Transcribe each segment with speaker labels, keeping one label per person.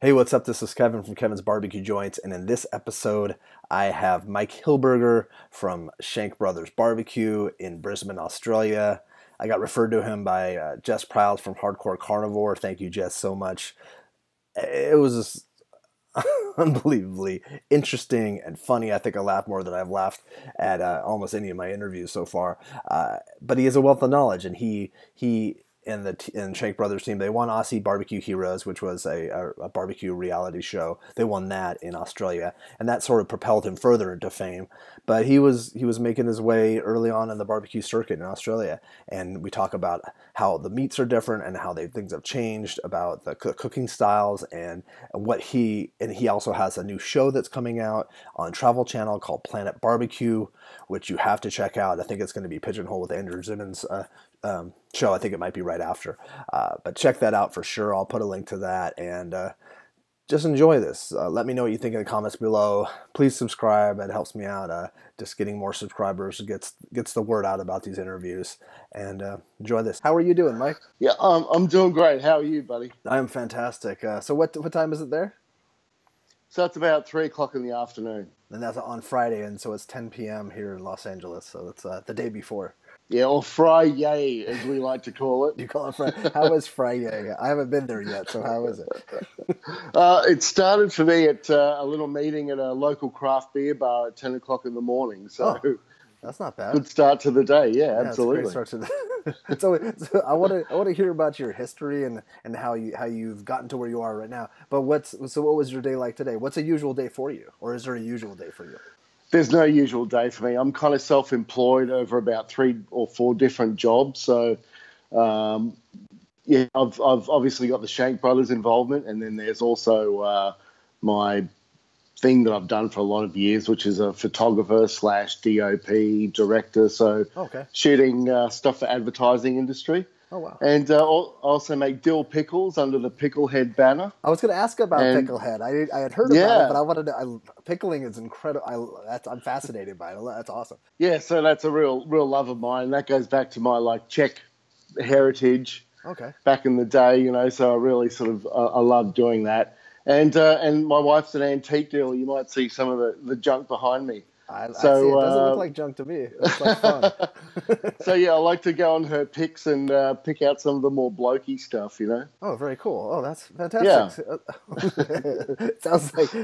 Speaker 1: Hey, what's up? This is Kevin from Kevin's Barbecue Joints, and in this episode, I have Mike Hilburger from Shank Brothers Barbecue in Brisbane, Australia. I got referred to him by Jess Proud from Hardcore Carnivore. Thank you, Jess, so much. It was just unbelievably interesting and funny. I think I laughed more than I've laughed at almost any of my interviews so far. But he has a wealth of knowledge, and he and the Shank Brothers team, they won Aussie BBQ Heroes, which was a barbecue reality show. They won that in Australia, and that sort of propelled him further into fame. But he was making his way early on in the barbecue circuit in Australia, and we talk about how the meats are different and how things have changed, about the cooking styles, and he also has a new show that's coming out on Travel Channel called Planet Barbecue, which you have to check out. I think it's going to be Pigeonhole with Andrew Zimmons. Show. I think it might be right after. But check that out for sure. I'll put a link to that, and just enjoy this. Let me know what you think in the comments below. Please subscribe. It helps me out. Just getting more subscribers gets the word out about these interviews. And enjoy this. How are you doing, Mike?
Speaker 2: Yeah, I'm doing great. How are you, buddy?
Speaker 1: I am fantastic. So what time is it there?
Speaker 2: So it's about 3 o'clock in the afternoon.
Speaker 1: And that's on Friday, and so it's 10 p.m. here in Los Angeles. So it's the day before.
Speaker 2: Yeah, or Friday, as we like to call it.
Speaker 1: You call it Friday? How is Friday? I haven't been there yet, so how is it?
Speaker 2: It started for me at a little meeting at a local craft beer bar at 10 o'clock in the morning. So
Speaker 1: that's not bad.
Speaker 2: Good start to the day. Yeah, absolutely.
Speaker 1: It's a great start to the so I want to hear about your history and how you've gotten to where you are right now. But what was your day like today? What's a usual day for you, or is there a usual day for you?
Speaker 2: There's no usual day for me. I'm kind of self-employed over about 3 or 4 different jobs. So, I've obviously got the Shank Brothers involvement, and then there's also my thing that I've done for a lot of years, which is a photographer / DOP director. So, shooting stuff for advertising industry.
Speaker 1: Oh, wow.
Speaker 2: And I also make dill pickles under the Picklehead banner.
Speaker 1: I was going to ask about Picklehead. I had heard about it, but I wanted to. Pickling is incredible. I'm fascinated by it. That's awesome.
Speaker 2: Yeah, so that's a real love of mine. That goes back to my Czech heritage.
Speaker 1: Okay.
Speaker 2: Back in the day, so I really I love doing that. And my wife's an antique dealer. You might see some of the junk behind me.
Speaker 1: I see. It doesn't look like junk to me. It looks like fun.
Speaker 2: So, I like to go on her picks and pick out some of the more blokey stuff,
Speaker 1: Oh, very cool. Oh, that's fantastic. Yeah.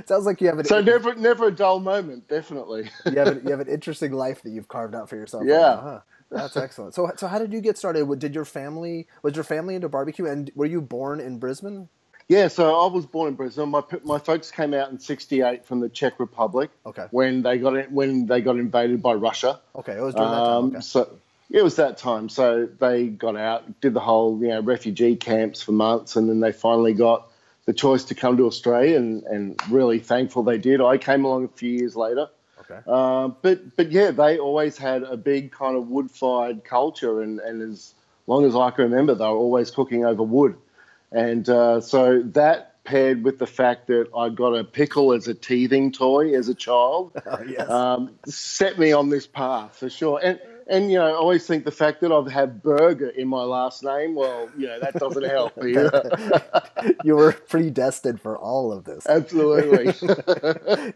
Speaker 1: sounds like you have an...
Speaker 2: So never a dull moment, definitely.
Speaker 1: you have an interesting life that you've carved out for yourself.
Speaker 2: Yeah.
Speaker 1: Right now, huh? That's excellent. So how did you get started? Was your family into barbecue, and were you born in Brisbane?
Speaker 2: Yeah, so I was born in Brisbane. My folks came out in '68 from the Czech Republic.
Speaker 1: Okay.
Speaker 2: When they got invaded by Russia.
Speaker 1: Okay, it was during that time. Okay.
Speaker 2: So it was that time. So they got out, did the whole refugee camps for months, and then they finally got the choice to come to Australia, and really thankful they did. I came along a few years later.
Speaker 1: Okay.
Speaker 2: But yeah, they always had a big kind of wood-fired culture, and as long as I can remember, they were always cooking over wood. And so that paired with the fact that I got a pickle as a teething toy as a child, set me on this path for sure. And I always think the fact that I've had burger in my last name, well, that doesn't help either.
Speaker 1: You were predestined for all of this.
Speaker 2: Absolutely.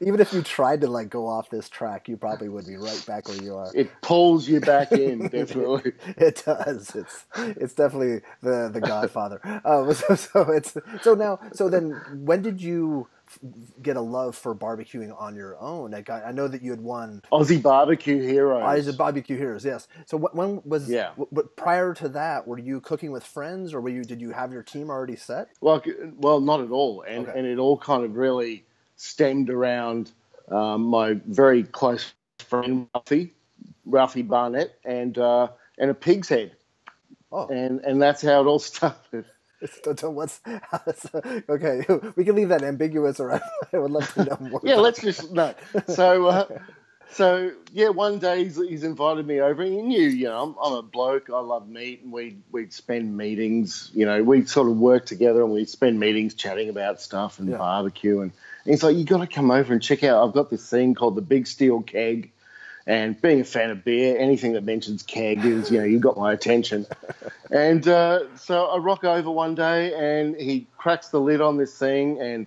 Speaker 1: Even if you tried to go off this track, you probably would be right back where you are.
Speaker 2: It pulls you back in, definitely.
Speaker 1: It does. It's definitely the Godfather. So then when did you get a love for barbecuing on your own? I know that you had won
Speaker 2: Aussie BBQ Heroes.
Speaker 1: Aussie BBQ Heroes, yes. So when was prior to that? Were you cooking with friends, or did you have your team already set?
Speaker 2: Well, not at all, and it all kind of really stemmed around my very close friend Ralphie Barnett, and a pig's head. Oh, and that's how it all started.
Speaker 1: Okay, we can leave that ambiguous, or I would love to know more.
Speaker 2: Yeah, let's just no. So yeah, one day he's invited me over, and he knew, I'm a bloke. I love meat, and we'd spend meetings. We'd sort of work together, and we'd spend meetings chatting about stuff and barbecue. And he's like, "You got to come over and check out. I've got this thing called the Big Steel Keg." And being a fan of beer, anything that mentions keg is, you got my attention. And so I rock over one day and he cracks the lid on this thing, and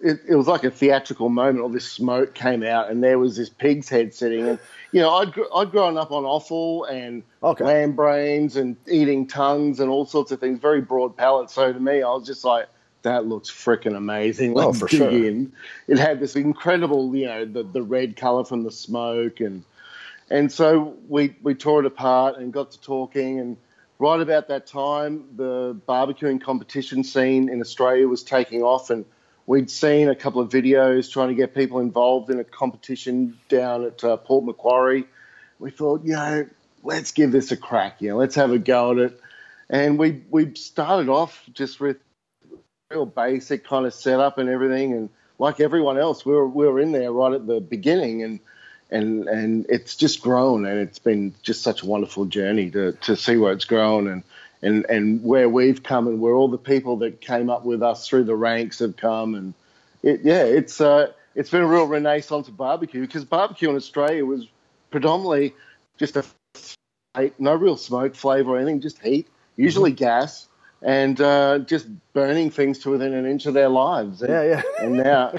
Speaker 2: it was like a theatrical moment. All this smoke came out and there was this pig's head sitting. And, I'd grown up on offal and lamb brains and eating tongues and all sorts of things, very broad palate. So to me, I was just like, that looks freaking amazing. Let's dig in. It had this incredible, the red colour from the smoke. And so we tore it apart and got to talking. And right about that time, the barbecuing competition scene in Australia was taking off. And we'd seen a couple of videos trying to get people involved in a competition down at Port Macquarie. We thought, let's give this a crack. Let's have a go at it. And we started off just with real basic kind of setup and everything, and like everyone else, we were in there right at the beginning, and it's just grown, and it's been just such a wonderful journey to see where it's grown and where we've come and where all the people that came up with us through the ranks have come, and it's been a real renaissance of barbecue, because barbecue in Australia was predominantly just no real smoke flavour or anything, just heat, usually gas. And just burning things to within an inch of their lives. And now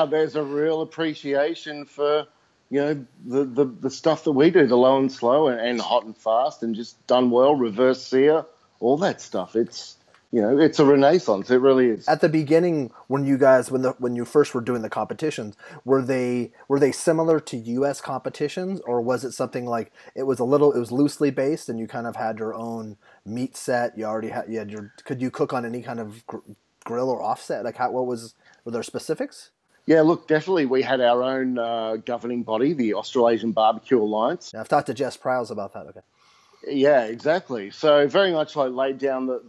Speaker 2: there's a real appreciation for, the stuff that we do, the low and slow and hot and fast and just done well, reverse sear, all that stuff. It's a renaissance. It really is.
Speaker 1: At the beginning, when you first were doing the competitions, were they similar to U.S. competitions, or was it something like it was loosely based and you kind of had your own meat set? Could you cook on any kind of grill or offset? Like were there specifics?
Speaker 2: Yeah, look, definitely we had our own governing body, the Australasian Barbecue Alliance.
Speaker 1: Yeah, I've talked to Jess Prowse about that. Okay.
Speaker 2: Yeah, exactly. So very much like laid down the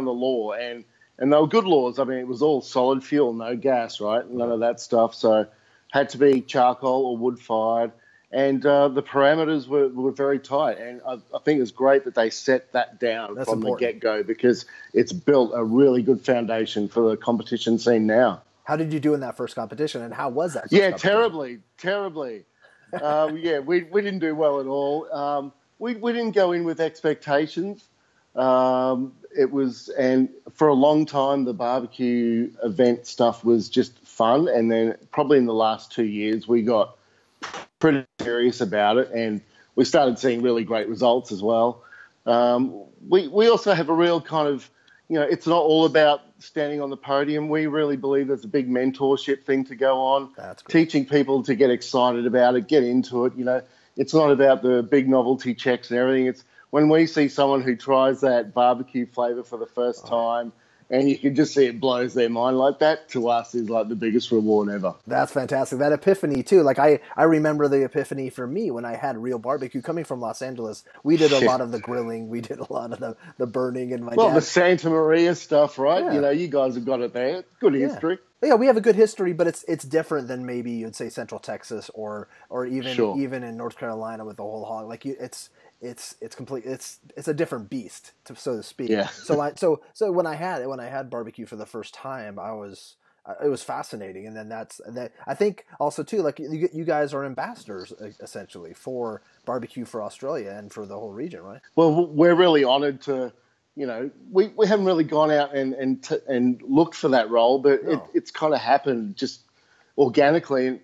Speaker 2: law, and they were good laws. I mean, it was all solid fuel, no gas, right? None of that stuff. So had to be charcoal or wood fired, and the parameters were very tight. And I think it's great that they set that down from the get-go, because it's built a really good foundation for the competition scene now.
Speaker 1: How did you do in that first competition, and how was that?
Speaker 2: Terribly. We didn't do well at all. We didn't go in with expectations. It was, and for a long time, the barbecue event stuff was just fun. And then probably in the last 2 years, we got pretty serious about it, and we started seeing really great results as well. We also have a real kind of, it's not all about standing on the podium. We really believe there's a big mentorship thing to go on.
Speaker 1: That's great.
Speaker 2: Teaching people to get excited about it, get into it, It's not about the big novelty checks and everything. It's when we see someone who tries that barbecue flavour for the first time, and you can just see it blows their mind, like that, to us is like the biggest reward ever.
Speaker 1: That's fantastic. That epiphany too. Like I remember the epiphany for me when I had real barbecue coming from Los Angeles. We did a lot of the grilling. We did a lot of the burning, and
Speaker 2: the Santa Maria stuff, right?
Speaker 1: Yeah.
Speaker 2: You guys have got it there. Good history.
Speaker 1: Yeah, we have a good history, but it's different than maybe you'd say Central Texas or even in North Carolina with the whole hog. Like it's complete. It's a different beast, so to speak.
Speaker 2: Yeah.
Speaker 1: So when I had barbecue for the first time, it was fascinating, and then I think also too, like you guys are ambassadors essentially for barbecue for Australia and for the whole region, right?
Speaker 2: Well, we're really honoured to. We haven't really gone out and looked for that role, but it's kind of happened just organically. And,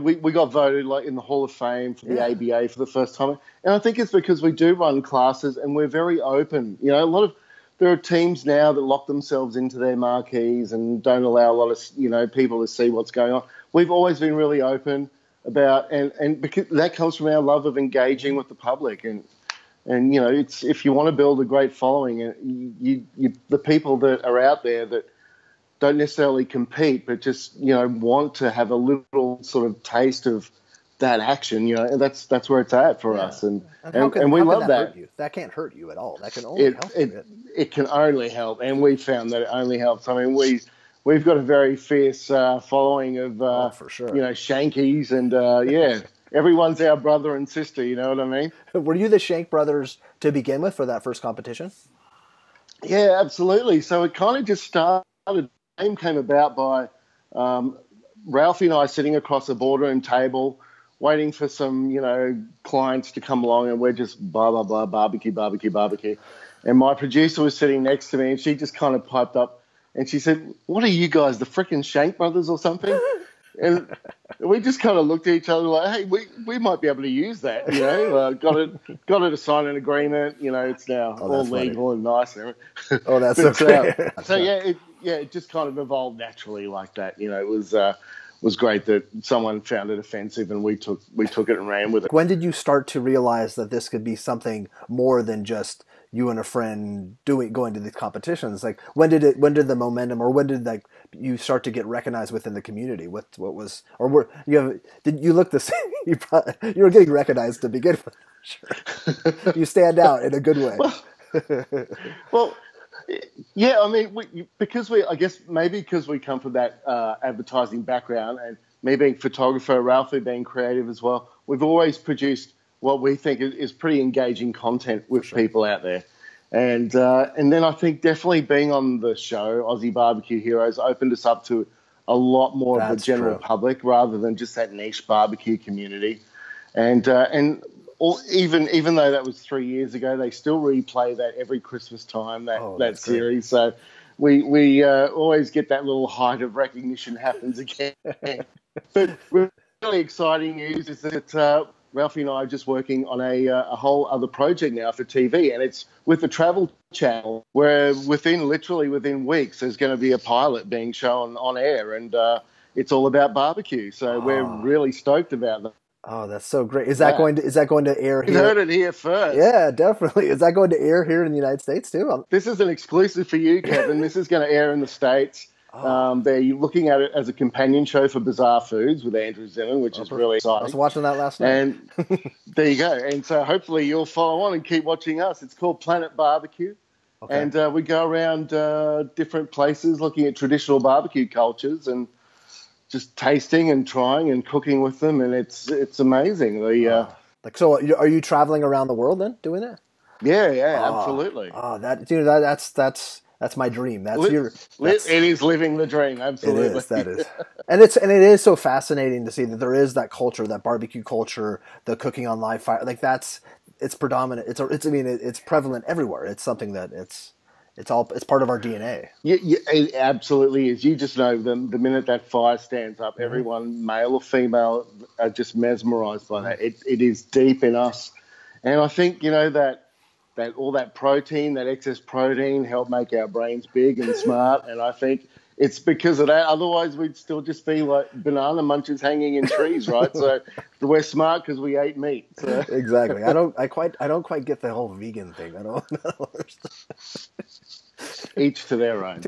Speaker 2: we got voted like in the Hall of Fame for the ABA for the first time. And I think it's because we do run classes and we're very open. There are teams now that lock themselves into their marquees and don't allow a lot of, people to see what's going on. We've always been really open about, and because that comes from our love of engaging with the public. And it's, if you want to build a great following, the people that are out there that don't necessarily compete, but just want to have a little sort of taste of that action, and that's where it's at for us, and we love that.
Speaker 1: That can't hurt you at all. That can only help you.
Speaker 2: It can only help, and we found that it only helps. I mean, we've got a very fierce following of
Speaker 1: for sure.
Speaker 2: Shankies, and everyone's our brother and sister, you know what I mean?
Speaker 1: Were you the Shank brothers to begin with for that first competition?
Speaker 2: Yeah, absolutely. So it kind of just started. The name came about by Ralphie and I sitting across a boardroom table waiting for some, clients to come along, and we're just blah, blah, blah, barbecue, barbecue, barbecue. And my producer was sitting next to me, and she just kind of piped up, and she said, "What are you guys, the frickin' Shank brothers or something?" And we just kind of looked at each other like, "Hey, we might be able to use that, got it to sign an agreement. It's now all legal and nice and everything."
Speaker 1: Oh, that's so great.
Speaker 2: So it just kind of evolved naturally like that. It was great that someone found it offensive and we took it and ran with it.
Speaker 1: When did you start to realize that this could be something more than just you and a friend going to these competitions? Like, when did the momentum, or when did you start to get recognized within the community? What was, or did you look the same? You were getting recognized to begin with. Sure. You stand out in a good way.
Speaker 2: Well, yeah, I mean, because we come from that advertising background, and me being photographer, Ralphie being creative as well, we've always produced what we think is pretty engaging content with people out there. And then I think definitely being on the show, Aussie BBQ Heroes, opened us up to a lot more of the general public rather than just that niche barbecue community. And even though that was 3 years ago, they still replay that every Christmas time, that series. Great. So we always get that little height of recognition happens again. But really exciting news is that Ralphie and I are just working on a whole other project now for TV, and it's with the Travel Channel, where literally within weeks there's going to be a pilot being shown on air, and it's all about barbecue. So we're really stoked about that.
Speaker 1: Oh, that's so great! Is that going to air here?
Speaker 2: You heard it here first.
Speaker 1: Yeah, definitely. Is that going to air here in the United States too?
Speaker 2: This is an exclusive for you, Kevin. This is going to air in the States. They're looking at it as a companion show for Bizarre Foods with Andrew Zimmern, which is really exciting.
Speaker 1: I was watching that last night.
Speaker 2: And there you go. And so hopefully you'll follow on and keep watching us. It's called Planet Barbecue. Okay. And we go around different places looking at traditional barbecue cultures and just tasting and trying and cooking with them. And it's amazing.
Speaker 1: So are you traveling around the world then doing that?
Speaker 2: Yeah, absolutely.
Speaker 1: That's my dream.
Speaker 2: It is living the dream. Absolutely.
Speaker 1: It is. That is. And it is so fascinating to see that there is that culture, that barbecue culture, the cooking on live fire. Like it's predominant. It's prevalent everywhere. It's something that it's part of our DNA.
Speaker 2: Yeah, it absolutely is. You just know the minute that fire stands up, everyone, male or female, are just mesmerized by that. It is deep in us. And I think, that all that protein, that excess protein, help make our brains big and smart. And I think it's because of that. Otherwise, we'd still just be like banana munchers hanging in trees, right? So we're smart because we ate meat. So.
Speaker 1: Exactly. I don't quite get the whole vegan thing. I don't understand.
Speaker 2: Each to their own.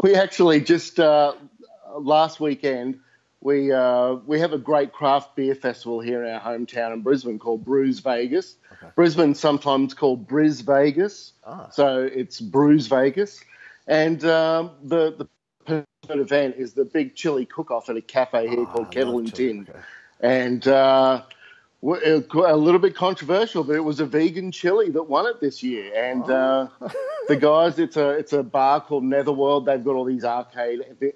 Speaker 2: We actually just last weekend we have a great craft beer festival here in our hometown in Brisbane called Brews Vegas. Okay. Brisbane sometimes called Briz Vegas, so it's Brews Vegas. And the event is the big chili cook-off at a cafe here called Kettle and Tin. Okay. And a little bit controversial, but it was a vegan chili that won it this year. And the guys, it's a bar called Netherworld. They've got all these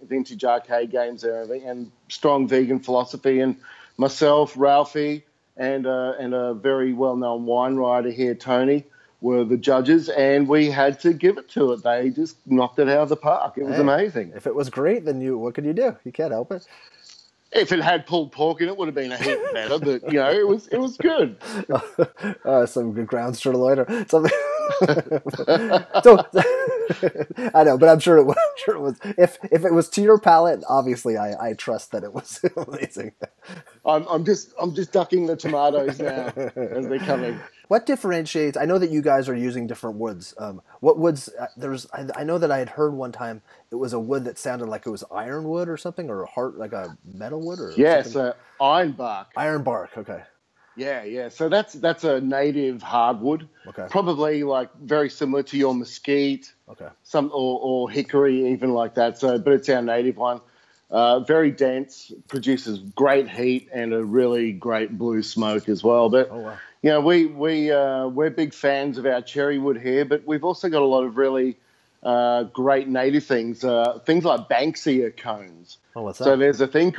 Speaker 2: vintage arcade games and everything, and strong vegan philosophy. And myself, Ralphie, and a very well-known wine writer here, Tony, were the judges, and we had to give it to it. They just knocked it out of the park. It was amazing.
Speaker 1: If it was great, then what could you do? You can't help it.
Speaker 2: If it had pulled pork in it, would have been a heap better. But it was good.
Speaker 1: Some good grounds for loiter. Something. So, I know, but I'm sure it was. If it was to your palate, obviously, I trust that it was amazing.
Speaker 2: I'm just ducking the tomatoes now as they're coming.
Speaker 1: What differentiates? I know that you guys are using different woods. What woods? I know that I had heard one time it was a wood that sounded like it was ironwood or something, or like a metal wood, or
Speaker 2: so ironbark.
Speaker 1: Ironbark. Okay.
Speaker 2: Yeah. So that's a native hardwood.
Speaker 1: Okay.
Speaker 2: Probably like very similar to your mesquite.
Speaker 1: Okay.
Speaker 2: Or hickory, even like that. So, but it's our native one. Very dense, produces great heat and a really great blue smoke as well. But we're big fans of our cherry wood here, but we've also got a lot of really great native things like Banksia cones.
Speaker 1: Oh, what's that?
Speaker 2: So there's a plant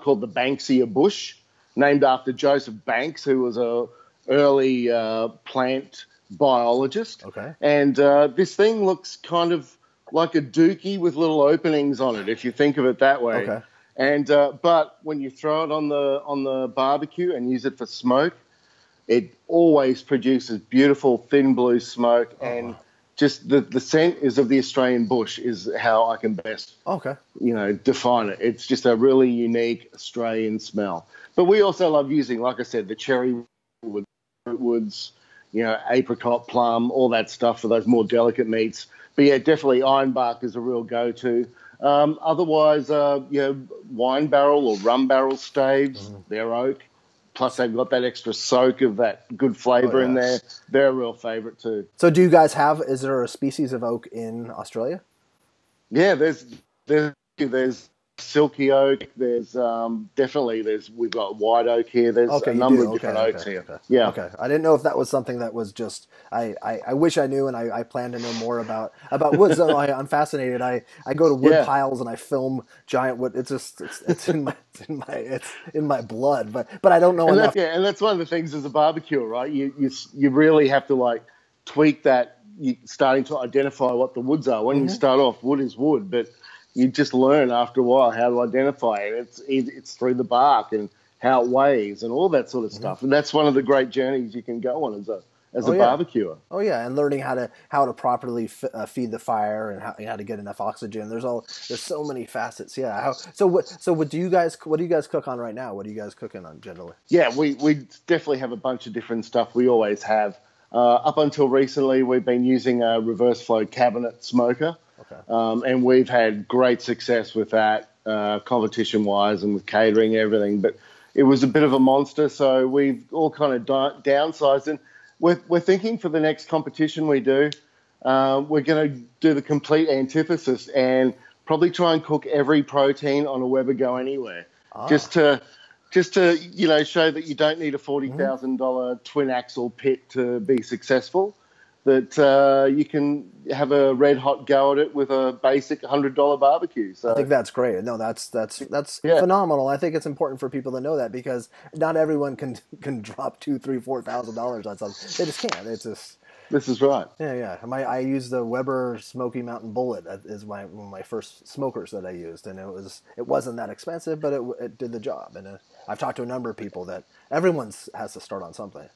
Speaker 2: called the Banksia bush, named after Joseph Banks, who was a early plant biologist.
Speaker 1: Okay.
Speaker 2: And this thing looks kind of like a dookie with little openings on it, if you think of it that way.
Speaker 1: Okay.
Speaker 2: And but when you throw it on the barbecue and use it for smoke, it always produces beautiful thin blue smoke, and
Speaker 1: wow.
Speaker 2: just the scent is of the Australian bush is how I can best
Speaker 1: Okay.
Speaker 2: define it. It's just a really unique Australian smell. But we also love using, like I said, the cherry woods, apricot, plum, all that stuff for those more delicate meats. But yeah, definitely ironbark is a real go-to. Otherwise, wine barrel or rum barrel staves, they're oak. Plus, they've got that extra soak of that good flavour in there. They're a real favourite too.
Speaker 1: So do you guys is there a species of oak in Australia?
Speaker 2: Yeah, there's silky oak. There's we've got white oak here. There's a number of different oaks here.
Speaker 1: Okay.
Speaker 2: Yeah.
Speaker 1: Okay. I didn't know if that was something that was just. I wish I knew, and I plan to know more about woods. So I'm fascinated. I go to wood piles and I film giant wood. It's in my blood, but I don't know enough.
Speaker 2: And that's one of the things as a barbecue, right? You really have to like tweak that. You starting to identify what the woods are. When you start off, wood is wood, but you just learn after a while how to identify it. It's through the bark and how it weighs and all that sort of stuff. And that's one of the great journeys you can go on as a barbecuer.
Speaker 1: Oh yeah, and learning how to properly feed the fire and how to get enough oxygen. There's so many facets. Yeah. What do you guys cook on right now? What are you guys cooking on generally?
Speaker 2: Yeah, we definitely have a bunch of different stuff. We always have. Up until recently, we've been using a reverse flow cabinet smoker.
Speaker 1: Okay.
Speaker 2: And we've had great success with that, competition-wise and with catering and everything. But it was a bit of a monster, so we've all kind of downsized. And we're thinking for the next competition we do, we're going to do the complete antithesis and probably try and cook every protein on a Weber Go Anywhere, just to show that you don't need a $40,000 twin axle pit to be successful. That you can have a red hot go at it with a basic $100 barbecue. So
Speaker 1: I think that's great. No, that's phenomenal. I think it's important for people to know that because not everyone can drop $2,000, $3,000, $4,000 on something. They just can't. It's just.
Speaker 2: This is right.
Speaker 1: Yeah. I used the Weber Smoky Mountain Bullet as one of my first smokers that I used, and it wasn't that expensive, but it did the job. And I've talked to a number of people that everyone has to start on something.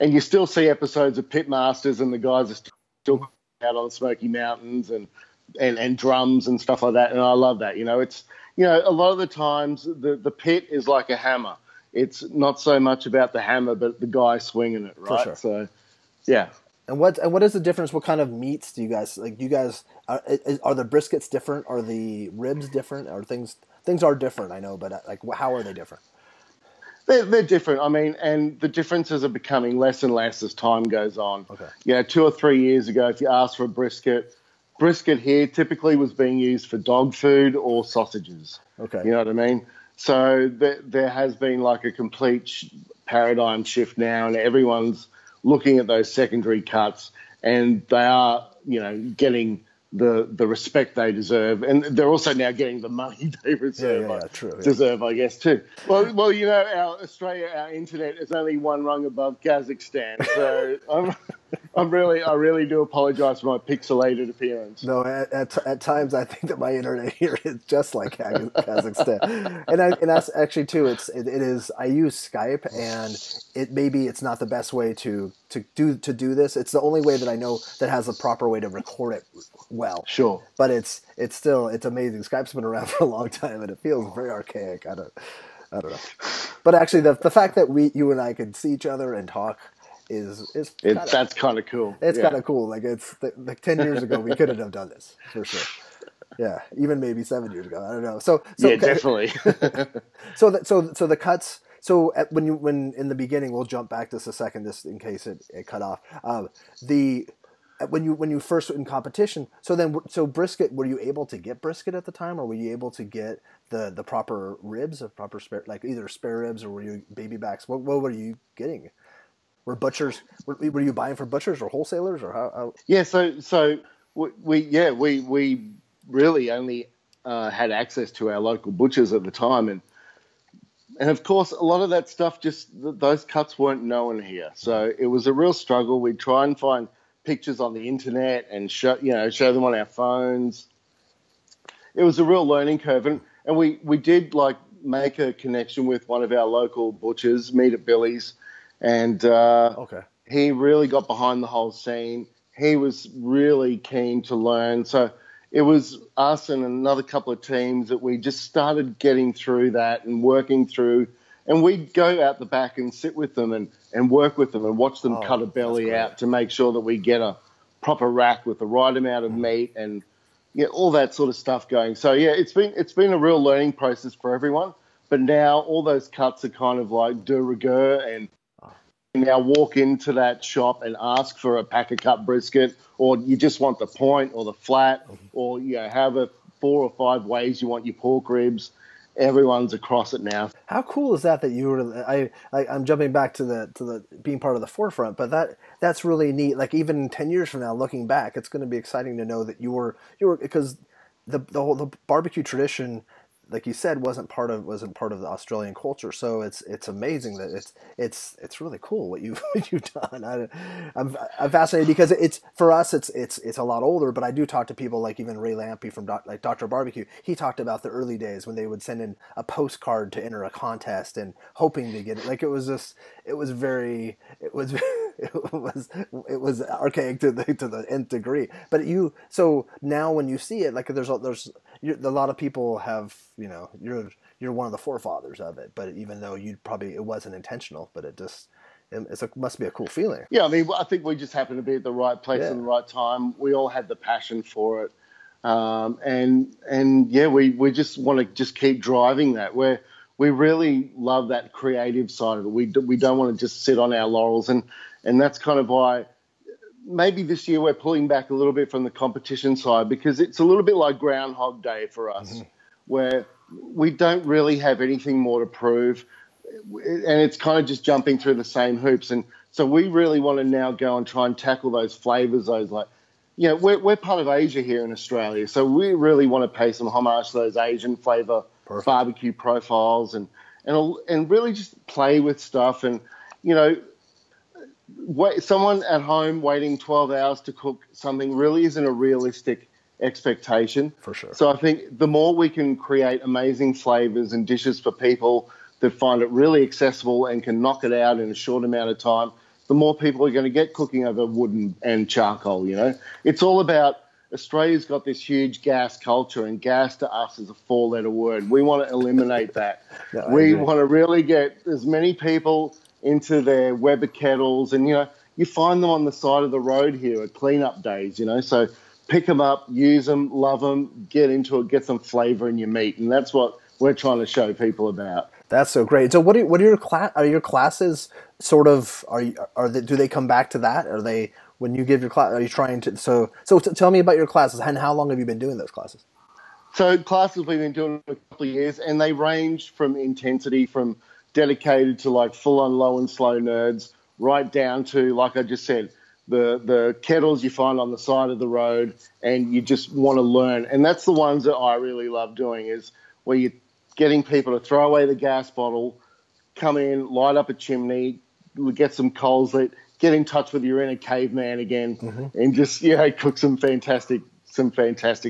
Speaker 2: And you still see episodes of Pitmasters and the guys are still out on the Smoky Mountains and drums and stuff like that. And I love that. It's a lot of the times the pit is like a hammer. It's not so much about the hammer, but the guy swinging it, right?
Speaker 1: For sure.
Speaker 2: So, yeah.
Speaker 1: And what is the difference? What kind of meats do you guys like? You guys are the briskets different? Are the ribs different? Or things are different? I know, but like how are they different?
Speaker 2: They're different. I mean, and the differences are becoming less and less as time goes on.
Speaker 1: Okay.
Speaker 2: 2 or 3 years ago, if you asked for a brisket here typically was being used for dog food or sausages.
Speaker 1: Okay.
Speaker 2: You know what I mean? So there has been like a complete paradigm shift now, and everyone's looking at those secondary cuts, and they are, getting the respect they deserve, and they're also now getting the money they deserve, I guess, too. Well, our internet is only one rung above Kazakhstan, so I really do apologise for my pixelated appearance.
Speaker 1: No, at times I think that my internet here is just like Kazakhstan, and that's actually too. It is. I use Skype, and it's not the best way to do this. It's the only way that I know that has a proper way to record it well.
Speaker 2: Sure,
Speaker 1: but it's amazing. Skype's been around for a long time, and it feels very archaic. I don't know, but actually the fact that you and I can see each other and talk. That's
Speaker 2: kind of cool.
Speaker 1: It's kind of cool. Like it's like 10 years ago, we couldn't have done this for sure. Yeah, even maybe 7 years ago. I don't know. So
Speaker 2: yeah, definitely.
Speaker 1: so the cuts. So when in the beginning, we'll jump back just a second, just in case it cut off. When you first in competition, so brisket. Were you able to get brisket at the time, or were you able to get the proper ribs, a proper spare, like either spare ribs, or were you baby backs? What were you getting? Were butchers? Were you buying from butchers or wholesalers or how?
Speaker 2: Yeah, so we really only had access to our local butchers at the time, And of course, a lot of that stuff, those cuts weren't known here. So it was a real struggle. We'd try and find pictures on the internet and show them on our phones. It was a real learning curve. And we did like make a connection with one of our local butchers, Meat at Billy's. And he really got behind the whole scene. He was really keen to learn. So it was us and another couple of teams that we just started getting through that and working through. And we'd go out the back and sit with them and work with them and watch them cut a belly out to make sure that we get a proper rack with the right amount of meat and all that sort of stuff going. So, yeah, it's been a real learning process for everyone. But now all those cuts are kind of like de rigueur, and now walk into that shop and ask for a pack of cut brisket, or you just want the point or the flat, or however 4 or 5 ways you want your pork ribs. Everyone's across it now.
Speaker 1: How cool is that you were? I'm jumping back to the being part of the forefront, but that's really neat. Like even 10 years from now, looking back, it's going to be exciting to know that you were because the barbecue tradition, like you said, wasn't part of the Australian culture. So it's amazing that it's really cool what you've done. I'm fascinated because it's for us it's a lot older, but I do talk to people like even Ray Lampy from Dr. Barbecue. He talked about the early days when they would send in a postcard to enter a contest and hoping to get it. Like it was archaic to the nth degree. But so now when you see it, like there's a lot of people have, you're one of the forefathers of it, but even though it wasn't intentional, but it must be a cool feeling.
Speaker 2: Yeah, I mean, I think we just happened to be at the right place at the right time. We all had the passion for it. We just want to just keep driving that. We really love that creative side of it. We don't want to just sit on our laurels. And that's kind of why maybe this year we're pulling back a little bit from the competition side, because it's a little bit like Groundhog Day for us, where we don't really have anything more to prove, and it's kind of just jumping through the same hoops. And so we really want to now go and try and tackle those flavors, we're part of Asia here in Australia, so we really want to pay some homage to those Asian flavor barbecue profiles and really just play with stuff. And, someone at home waiting 12 hours to cook something really isn't a realistic expectation.
Speaker 1: For sure.
Speaker 2: So I think the more we can create amazing flavors and dishes for people that find it really accessible and can knock it out in a short amount of time, the more people are going to get cooking over wood and charcoal, It's all about, Australia's got this huge gas culture, and gas to us is a 4-letter word. We want to eliminate that. We want to really get as many people into their Weber kettles, and you find them on the side of the road here at cleanup days, so pick them up, use them, love them, get into it, get some flavor in your meat, and that's what we're trying to show people about.
Speaker 1: That's so great. So what are your classes sort of, do they come back to that? Are they, when you give your class, are you trying to, so tell me about your classes, and how long have you been doing those classes?
Speaker 2: So classes we've been doing a couple of years, and they range from intensity from dedicated to like full-on low and slow nerds, right down to, like I just said, the kettles you find on the side of the road and you just want to learn. And that's the ones that I really love doing, is where you're getting people to throw away the gas bottle, come in, light up a chimney, get some coals lit, get in touch with your inner caveman again, and just, cook some fantastic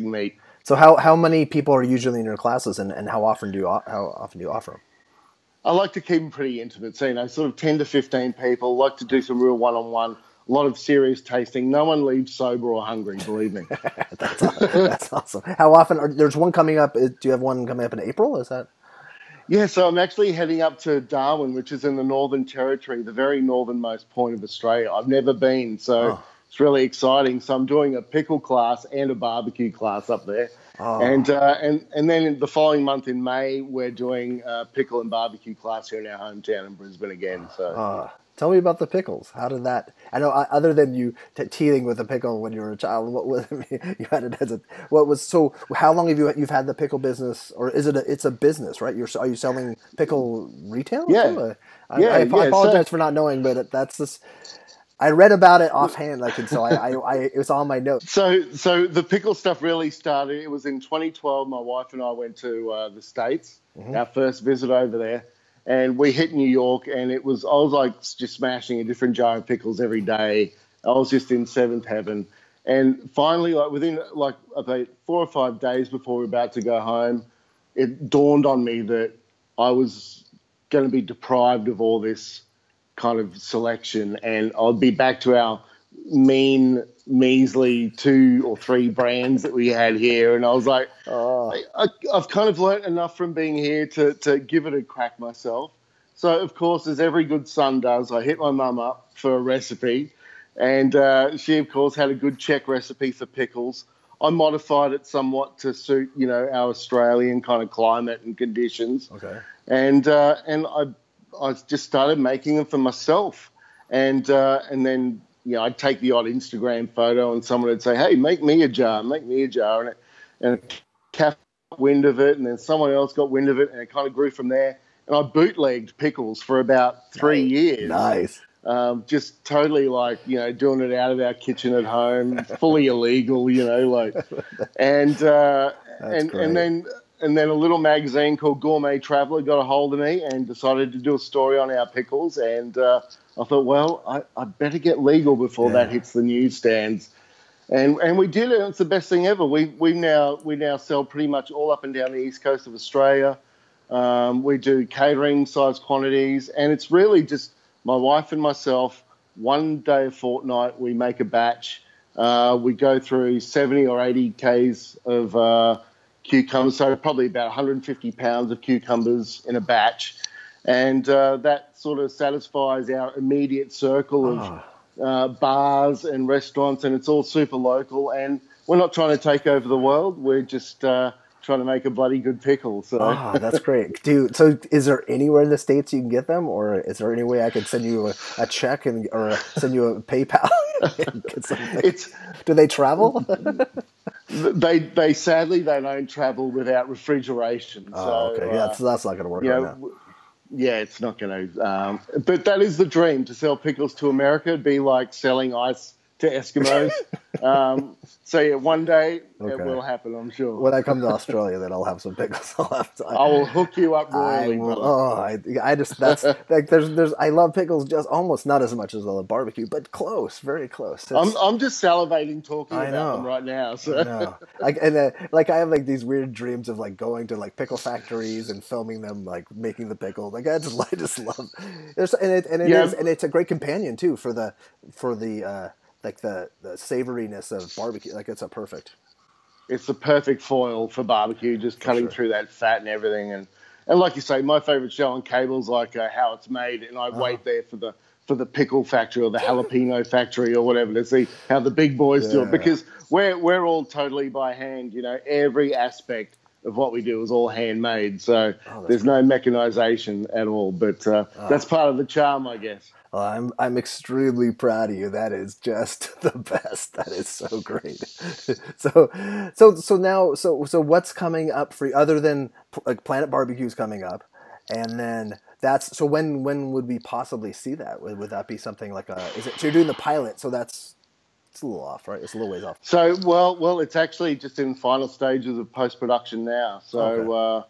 Speaker 2: meat.
Speaker 1: So how many people are usually in your classes, and how often do you offer them?
Speaker 2: I like to keep them pretty intimate, so, sort of 10 to 15 people. Like to do some real one-on-one, a lot of serious tasting. No one leaves sober or hungry, believe me.
Speaker 1: That's awesome. How often? There's one coming up. Do you have one coming up in April? Is that?
Speaker 2: Yeah, so I'm actually heading up to Darwin, which is in the Northern Territory, the very northernmost point of Australia. I've never been, so it's really exciting. So I'm doing a pickle class and a barbecue class up there. And then the following month in May, we're doing a pickle and barbecue class here in our hometown in Brisbane again. So
Speaker 1: tell me about the pickles. How did that? I know other than you teething with a pickle when you were a child, what was you had it as a what was so? How long have you've had the pickle business, or is it it's a business, right? Are you selling pickle retail?
Speaker 2: Yeah,
Speaker 1: I apologize for not knowing, but that's this. I read about it offhand, so it was on my notes.
Speaker 2: So the pickle stuff really started. It was in 2012. My wife and I went to the States, our first visit over there, And we hit New York, and I was like just smashing a different jar of pickles every day. I was just in seventh heaven. And finally, like within like about 4 or 5 days before we were about to go home, it dawned on me that I was going to be deprived of all this kind of selection, and I'd be back to our measly 2 or 3 brands that we had here. And I was like, I've kind of learnt enough from being here to give it a crack myself. So, of course, as every good son does, I hit my mum up for a recipe. And she, of course, had a good Czech recipe for pickles. I modified it somewhat to suit, our Australian kind of climate and conditions.
Speaker 1: Okay.
Speaker 2: And I just started making them for myself. And then, I'd take the odd Instagram photo and someone would say, hey, make me a jar. And a cat got wind of it, and then someone else got wind of it, and it kind of grew from there. And I bootlegged pickles for about 3 years.
Speaker 1: Nice.
Speaker 2: Just totally doing it out of our kitchen at home, fully illegal, and then a little magazine called Gourmet Traveller got a hold of me and decided to do a story on our pickles. And I thought, well, I better get legal before that hits the newsstands. And we did it. It's the best thing ever. We now sell pretty much all up and down the east coast of Australia. We do catering size quantities, and it's really just my wife and myself. One day a fortnight, we make a batch. We go through 70 or 80 Ks of cucumbers, so probably about 150 pounds of cucumbers in a batch. And that sort of satisfies our immediate circle of bars and restaurants, and it's all super local. And we're not trying to take over the world. We're just trying to make a bloody good pickle. So.
Speaker 1: That's great. So is there anywhere in the States you can get them, or is there any way I could send you a check or send you a PayPal? And get something? Do they travel?
Speaker 2: They sadly they don't travel without refrigeration.
Speaker 1: Okay. Yeah, that's not going to work right now.
Speaker 2: Yeah, it's not going to. But that is the dream, to sell pickles to America. It'd be like selling ice to Eskimos. One day it will happen, I'm sure.
Speaker 1: When I come to Australia, then I'll have some pickles.
Speaker 2: I will hook you up royally.
Speaker 1: I love pickles, just almost not as much as I love barbecue, but close, very close.
Speaker 2: I'm just salivating talking about them right now. So.
Speaker 1: I know. I have these weird dreams of going to pickle factories and filming them making the pickle. I just love. It's a great companion too for the the savoriness of barbecue. It's a perfect.
Speaker 2: It's the perfect foil for barbecue, just cutting through that fat and everything. And like you say, my favorite show on cable is How It's Made, and I wait there for the pickle factory or the jalapeno factory or whatever to see how the big boys do it, because we're all totally by hand. Every aspect of what we do is all handmade, so there's no mechanization at all. But that's part of the charm, I guess.
Speaker 1: I'm extremely proud of you. That is just the best. That is so great. So what's coming up for you other than Planet Barbecue's coming up, and then when would we possibly see that? Would that be something so you're doing the pilot? So it's a little off, right? It's a little ways off.
Speaker 2: So well, it's actually just in final stages of post-production now. So.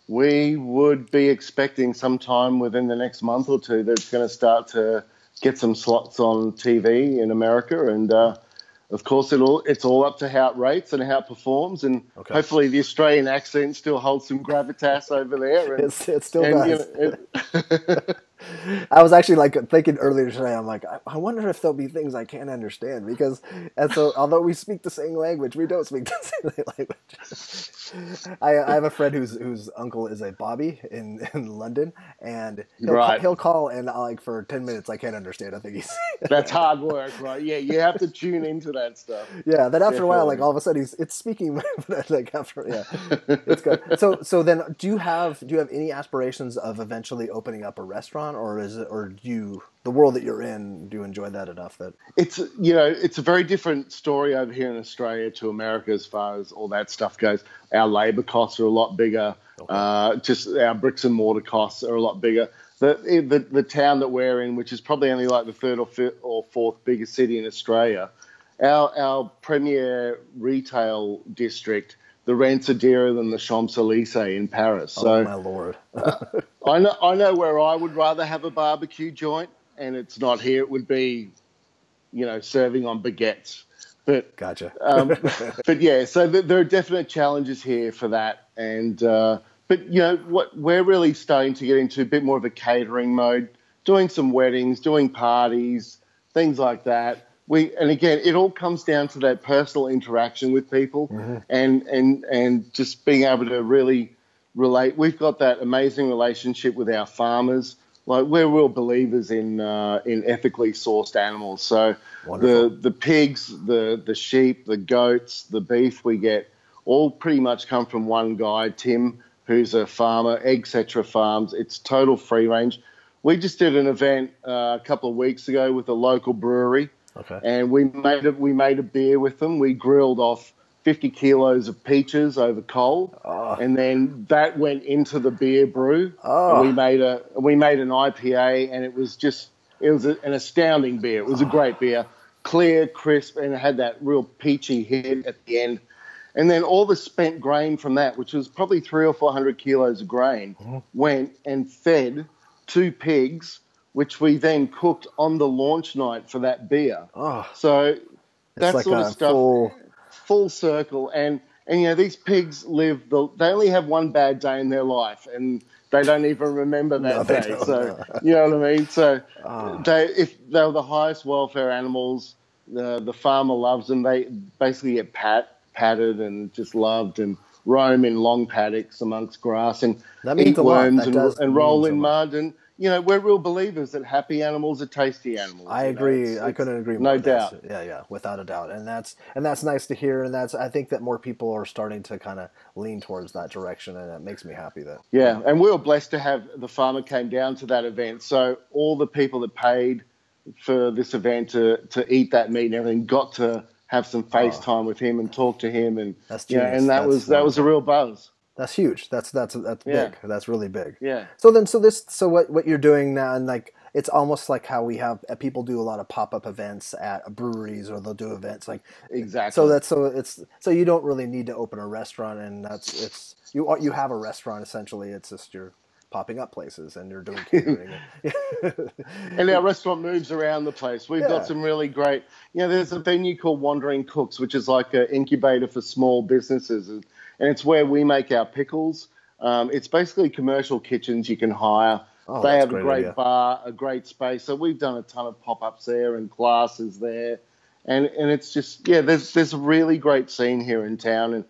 Speaker 2: We would be expecting sometime within the next month or two that it's going to start to get some slots on TV in America. And, of course, it's all up to how it rates and how it performs. And hopefully the Australian accent still holds some gravitas over there. And,
Speaker 1: it still does. I was actually thinking earlier today, I'm I wonder if there'll be things I can't understand, because although we speak the same language, we don't speak the same language. I have a friend whose uncle is a Bobby in London, and he'll call and for 10 minutes I can't understand a thing he's saying.
Speaker 2: That's hard work, right? Yeah, you have to tune into that stuff.
Speaker 1: Yeah, then after a while, all of a sudden it's speaking, it's good. So then, do you have any aspirations of eventually opening up a restaurant? Or the world that you're in, do you enjoy that enough that
Speaker 2: it's a very different story over here in Australia to America as far as all that stuff goes. Our labor costs are a lot bigger. Just our bricks and mortar costs are a lot bigger. The town that we're in, which is probably only the third or fifth or fourth biggest city in Australia, our premier retail district the rents are dearer than the Champs-Élysées in Paris.
Speaker 1: Oh
Speaker 2: So
Speaker 1: my Lord.
Speaker 2: I know where I would rather have a barbecue joint, and it's not here. It would be, serving on baguettes. But
Speaker 1: Gotcha.
Speaker 2: but yeah, so there are definite challenges here for that. And but what we're really starting to get into a bit more of a catering mode, doing some weddings, doing parties, things like that. And again, it all comes down to that personal interaction with people, and just being able to really relate. We've got that amazing relationship with our farmers. Like, we're real believers in ethically sourced animals. So the pigs, the sheep, the goats, the beef we get all pretty much come from one guy, Tim, who's a farmer, Etc. Farms. It's total free range. We just did an event a couple of weeks ago with a local brewery.
Speaker 1: Okay.
Speaker 2: And we made a beer with them. We grilled off 50 kilos of peaches over coal, and then that went into the beer brew. And we made an IPA, and it was an astounding beer. It was a great beer, clear, crisp, and it had that real peachy hit at the end. And then all the spent grain from that, which was probably 300 or 400 kilos of grain, went and fed 2 pigs, which we then cooked on the launch night for that beer. So that
Speaker 1: like
Speaker 2: sort of stuff, full circle. And these pigs they only have one bad day in their life, and they don't even remember that day. So you know what I mean? So if they were the highest welfare animals, the farmer loves them. They basically get patted and just loved, and roam in long paddocks amongst grass and eat worms and roll in mud. And we're real believers that happy animals are tasty animals.
Speaker 1: I agree. I couldn't agree more.
Speaker 2: No doubt.
Speaker 1: Yeah, without a doubt. And that's nice to hear. And I think that more people are starting to kind of lean towards that direction, and it makes me happy that.
Speaker 2: Yeah, and we were blessed to have the farmer came down to that event. So all the people that paid for this event to eat that meat and everything got to have some FaceTime with him and talk to him, and
Speaker 1: that's genius.
Speaker 2: And that was a real buzz.
Speaker 1: That's huge. That's big. That's really big.
Speaker 2: Yeah.
Speaker 1: So what you're doing now, and like it's almost like how we have people do a lot of pop-up events at breweries, or they'll do events like
Speaker 2: exactly.
Speaker 1: So you don't really need to open a restaurant, and you have a restaurant essentially. It's just you're popping up places and you're doing catering.
Speaker 2: And our restaurant moves around the place. We've got some really great, there's a venue called Wandering Cooks, which is like an incubator for small businesses. And it's where we make our pickles. It's basically commercial kitchens you can hire. They have a great bar, a great space. So we've done a ton of pop-ups there and classes there. And it's just, there's a really great scene here in town. And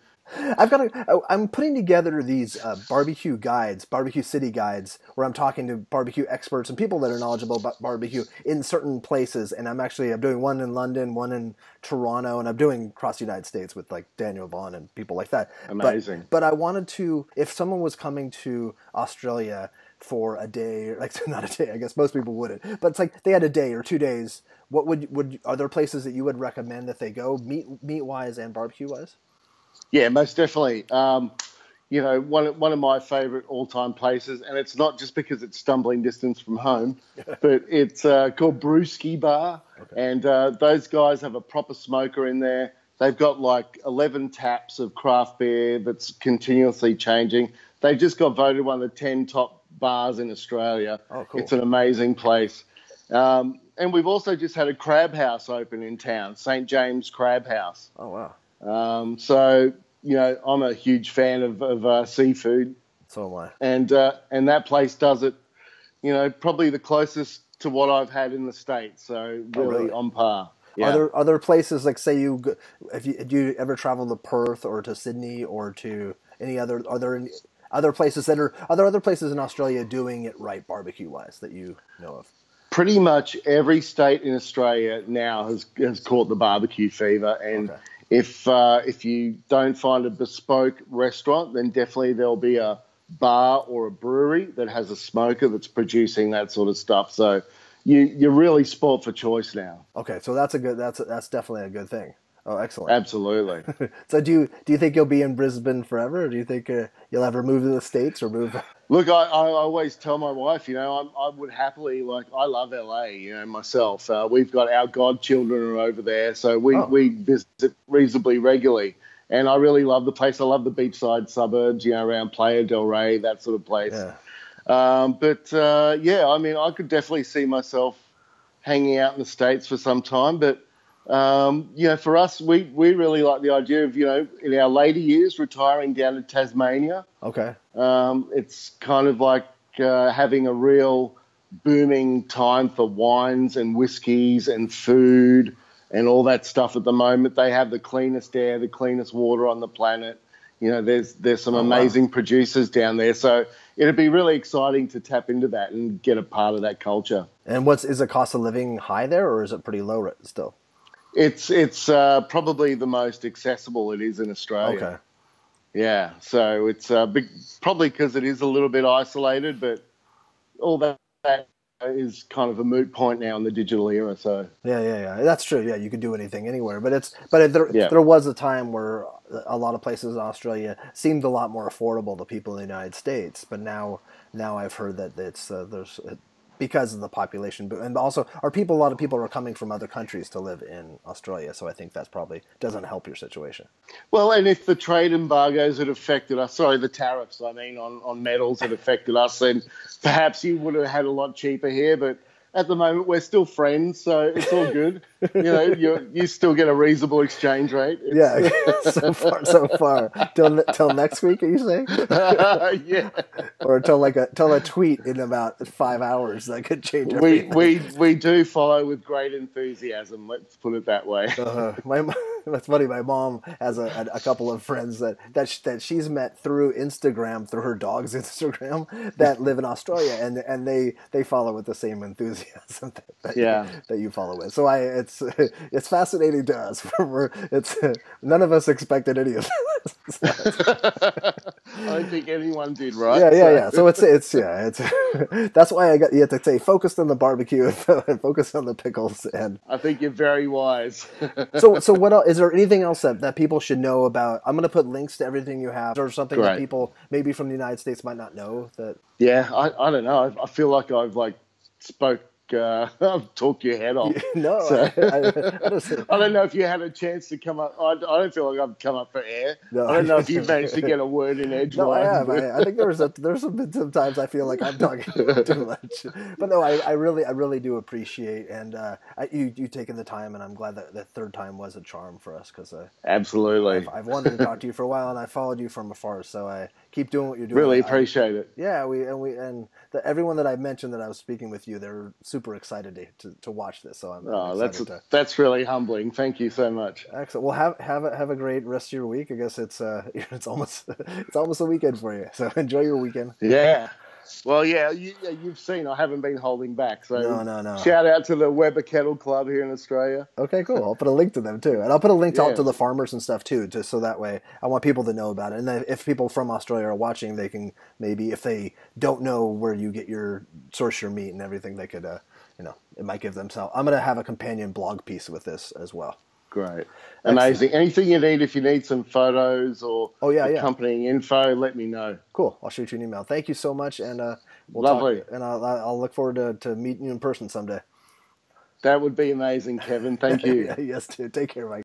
Speaker 1: I'm putting together these barbecue guides, barbecue city guides, where I'm talking to barbecue experts and people that are knowledgeable about barbecue in certain places. And I'm doing one in London, one in Toronto, and I'm doing across the United States with like Daniel Vaughn and people like that.
Speaker 2: Amazing.
Speaker 1: But I wanted to, if someone was coming to Australia for a day, like not a day, I guess most people wouldn't, but it's like they had a day or 2 days. What are there places that you would recommend that they go meat wise and barbecue wise?
Speaker 2: Yeah, most definitely. One of my favorite all-time places, and it's not just because it's stumbling distance from home, but it's called Brisket Bar, and those guys have a proper smoker in there. They've got like 11 taps of craft beer that's continuously changing. They just got voted one of the 10 top bars in Australia.
Speaker 1: Oh, cool.
Speaker 2: It's an amazing place. And we've also just had a crab house open in town, St. James Crab House.
Speaker 1: Oh, wow.
Speaker 2: So, I'm a huge fan of seafood.
Speaker 1: So am I.
Speaker 2: And that place does it, probably the closest to what I've had in the States. So really on par. Yeah.
Speaker 1: Are there other places, like say do you ever travel to Perth or to Sydney or to any other, are there any other places other places in Australia doing it right barbecue wise that you know of?
Speaker 2: Pretty much every state in Australia now has caught the barbecue fever, and if you don't find a bespoke restaurant, then definitely there'll be a bar or a brewery that has a smoker that's producing that sort of stuff. So you're really sport for choice now.
Speaker 1: Okay, so that's definitely a good thing. Oh, excellent.
Speaker 2: Absolutely.
Speaker 1: So do you think you'll be in Brisbane forever, or do you think you'll ever move to the States or move?
Speaker 2: Look, I always tell my wife, I would happily, I love LA, myself. We've got our godchildren are over there, so we visit reasonably regularly. And I really love the place. I love the beachside suburbs, around Playa del Rey, that sort of place.
Speaker 1: Yeah.
Speaker 2: Yeah, I mean, I could definitely see myself hanging out in the States for some time. But, for us, we really like the idea of, in our later years, retiring down to Tasmania.
Speaker 1: Okay.
Speaker 2: It's kind of like having a real booming time for wines and whiskies and food and all that stuff at the moment. They have the cleanest air, the cleanest water on the planet. There's some amazing producers down there. So it'd be really exciting to tap into that and get a part of that culture.
Speaker 1: And is the cost of living high there, or is it pretty low still?
Speaker 2: It's probably the most accessible it is in Australia.
Speaker 1: Okay.
Speaker 2: Yeah, so it's probably because it is a little bit isolated, but all that is kind of a moot point now in the digital era. So
Speaker 1: yeah, that's true. Yeah, you could do anything anywhere, there was a time where a lot of places in Australia seemed a lot more affordable to people in the United States, but now I've heard that it's there's because of the population, and also a lot of people are coming from other countries to live in Australia, so I think that's probably doesn't help your situation.
Speaker 2: Well, and if the trade embargoes had affected us, the tariffs, on metals had affected us, then perhaps you would have had a lot cheaper here, but at the moment we're still friends, so it's all good. You still get a reasonable exchange rate.
Speaker 1: Yeah, so far. Till next week, are you saying?
Speaker 2: Yeah.
Speaker 1: Or till a tweet in about 5 hours that could change everything.
Speaker 2: We do follow with great enthusiasm. Let's put it that way.
Speaker 1: That's funny. My mom has a couple of friends that she's met through Instagram, through her dog's Instagram, that live in Australia, and they follow with the same enthusiasm that you follow with. So it's fascinating to us. None of us expected any of this.
Speaker 2: I don't think anyone did, right?
Speaker 1: Yeah. So it's that's why you have to say focused on the barbecue and focus on the pickles. And
Speaker 2: I think you're very wise.
Speaker 1: So what else? Is there anything else that people should know about? I'm going to put links to everything you have, or something that people maybe from the United States might not know.
Speaker 2: Yeah, I don't know. I feel like I've talk your head off.
Speaker 1: No,
Speaker 2: so,
Speaker 1: I
Speaker 2: don't know if you had a chance to come up. I don't feel like I've come up for air.
Speaker 1: No.
Speaker 2: I don't know if you've managed to get a word in edgewise.
Speaker 1: No, I have. I think there's some times I feel like I'm talking too much. But no, I really do appreciate you taking the time, and I'm glad that the third time was a charm for us because
Speaker 2: absolutely
Speaker 1: I've wanted to talk to you for a while, and I followed you from afar. So I keep doing what you're doing.
Speaker 2: Really appreciate it.
Speaker 1: Yeah, everyone that I mentioned that I was speaking with you, they're super excited to watch this. So
Speaker 2: that's really humbling. Thank you so much.
Speaker 1: Excellent. Well, have a great rest of your week. I guess it's almost a weekend for you. So enjoy your weekend.
Speaker 2: Yeah. Well, yeah, you've seen I haven't been holding back. So
Speaker 1: no.
Speaker 2: Shout out to the Weber Kettle Club here in Australia.
Speaker 1: Okay, cool. I'll put a link to them too, and I'll put a link to the farmers and stuff too, just so that way I want people to know about it. And if people from Australia are watching, they can maybe, if they don't know where you get your meat and everything, they could it might give them some. I'm going to have a companion blog piece with this as well.
Speaker 2: Great. Amazing.
Speaker 1: Excellent.
Speaker 2: Anything you need, if you need some photos or accompanying info, let me know.
Speaker 1: Cool. I'll shoot you an email. Thank you so much, and we'll
Speaker 2: Lovely.
Speaker 1: talk, and I'll look forward to meeting you in person someday.
Speaker 2: That would be amazing, Kevin. Thank you.
Speaker 1: Yes, too. Take care, Mike.